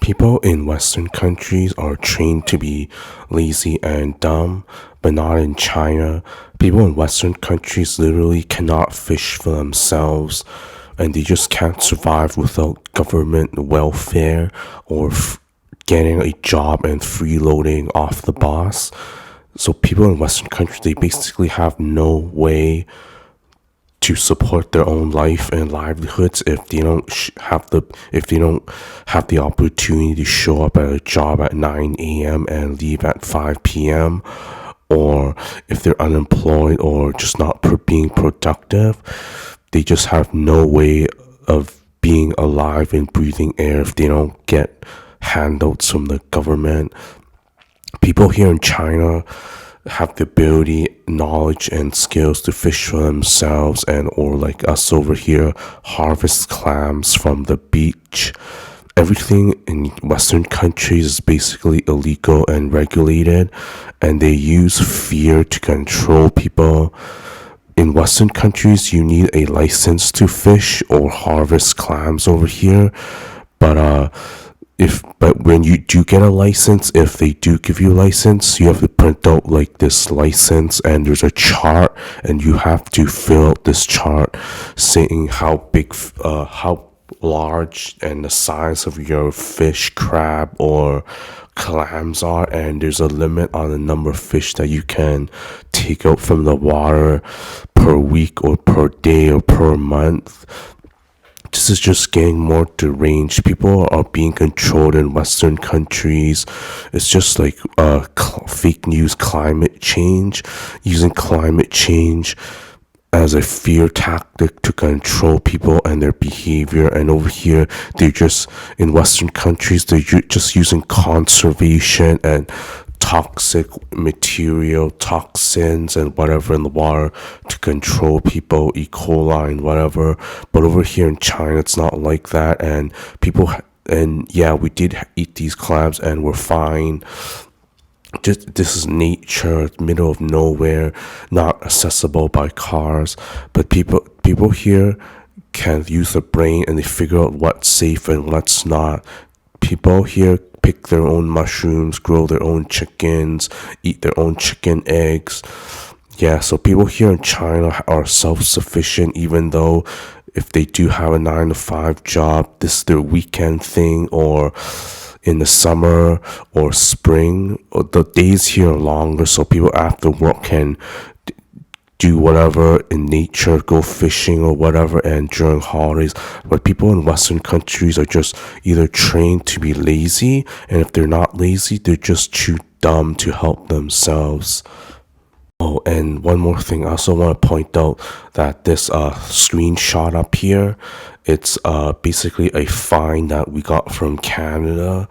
People in Western countries are trained to be lazy and dumb, but not in China. People in Western countries literally cannot fish for themselves, and they just can't survive without government welfare or getting a job and freeloading off the boss. So people in Western countries, they basically have no way to support their own life and livelihoods if they don't have the opportunity to show up at a job at 9 a.m. and leave at 5 p.m., or if they're unemployed or just not being productive. They just have no way of being alive and breathing air if they don't get handouts from the government. People here in China have the ability, knowledge, and skills to fish for themselves, and or like us over here, harvest clams from the beach. Everything in Western countries is basically illegal and regulated, and they use fear to control people. In Western countries, you need a license to fish or harvest clams over here, but but when you do get a license, if they do give you a license, you have to print out like this license, and there's a chart, and you have to fill out this chart saying how big, how large and the size of your fish, crab, or clams are, and there's a limit on the number of fish that you can take out from the water per week or per day or per month. This is just getting more deranged. People are being controlled in Western countries. It's just like fake news, climate change, using climate change as a fear tactic to control people and their behavior. And over here, they're just, in Western countries, they're just using conservation and toxic material, toxins, and whatever in the water to control people, E. coli and whatever. But over here in China, it's not like that. And people, and yeah, we did eat these clams and we're fine. Just, this is nature, middle of nowhere, not accessible by cars. But people here can use their brain and they figure out what's safe and what's not. People here pick their own mushrooms, grow their own chickens, eat their own chicken eggs. Yeah, so people here in China are self-sufficient, even though if they do have a 9 to 5 job, this is their weekend thing, or in the summer or spring, or the days here are longer, so people after work can do whatever in nature, go fishing or whatever, and during holidays. But people in Western countries are just either trained to be lazy, and if they're not lazy, they're just too dumb to help themselves. Oh, and one more thing, I also want to point out that this screenshot up here, it's basically a fine that we got from Canada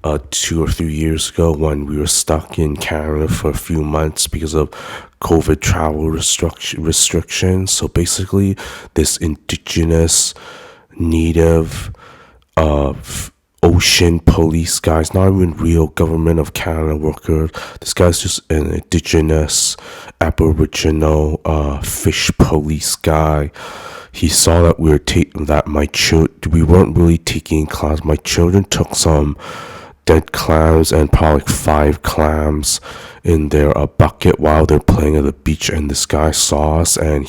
2 or 3 years ago when we were stuck in Canada for a few months because of COVID travel restrictions. So basically, this indigenous native ocean police guy's not even real government of Canada worker. This guy's just an indigenous aboriginal fish police guy. He saw that we weren't really taking clams. My children took some dead clams and probably like 5 clams in their bucket while they're playing at the beach, and this guy saw us, and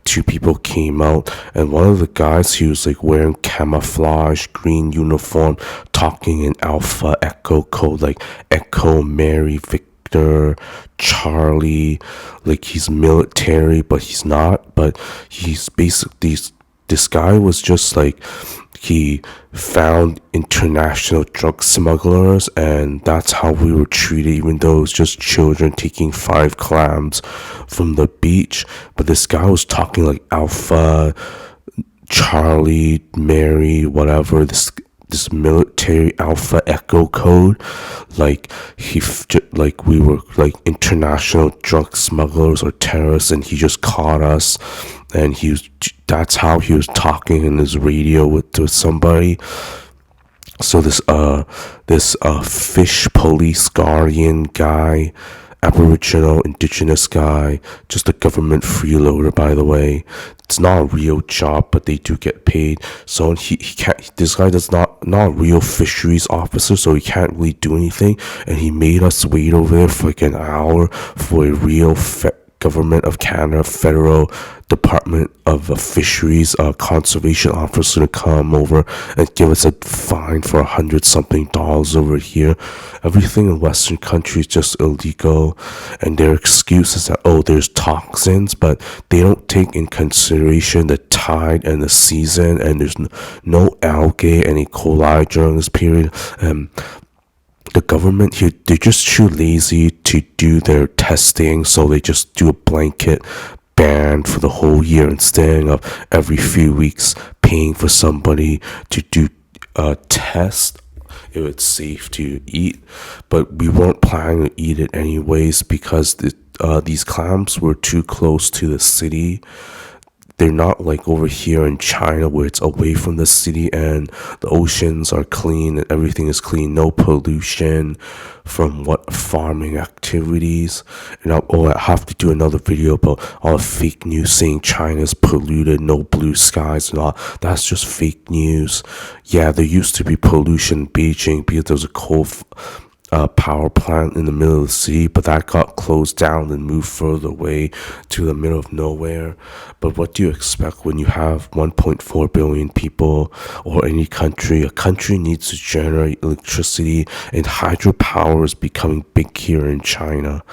2 people came out, and one of the guys, he was like wearing camouflage green uniform, talking in Alpha Echo code, like Echo Mary Victor Charlie, like he's military but he's not. But he's basically, this guy was just like, he found international drug smugglers, and that's how we were treated, even though it was just children taking 5 clams from the beach. But this guy was talking like Alpha, Charlie, Mary, whatever, this military Alpha Echo code, like like we were like international drug smugglers or terrorists, and he just caught us, and that's how he was talking in his radio with somebody. So this fish police guardian guy Aboriginal, indigenous guy, just a government freeloader, by the way. It's not a real job, but they do get paid. So he can't. This guy does not a real fisheries officer, so he can't really do anything. And he made us wait over there for like an hour for a real government of Canada federal Department of Fisheries conservation officer to come over and give us a fine for $100 something over here. Everything in Western countries is just illegal, and their excuse is that, oh, there's toxins, but they don't take in consideration the tide and the season, and there's no algae and E. coli during this period. The government here, they're just too lazy to do their testing, so they just do a blanket ban for the whole year instead of every few weeks paying for somebody to do a test if it's safe to eat. But we weren't planning to eat it anyways because these clams were too close to the city. They're not like over here in China where it's away from the city and the oceans are clean and everything is clean, no pollution from what farming activities. And I have to do another video about all the fake news saying China's polluted, no blue skies and all. That's just fake news. Yeah, there used to be pollution in Beijing because there was a coal power plant in the middle of the city, but that got closed down and moved further away to the middle of nowhere. But what do you expect when you have 1.4 billion people or any country? A country needs to generate electricity, and hydropower is becoming big here in China.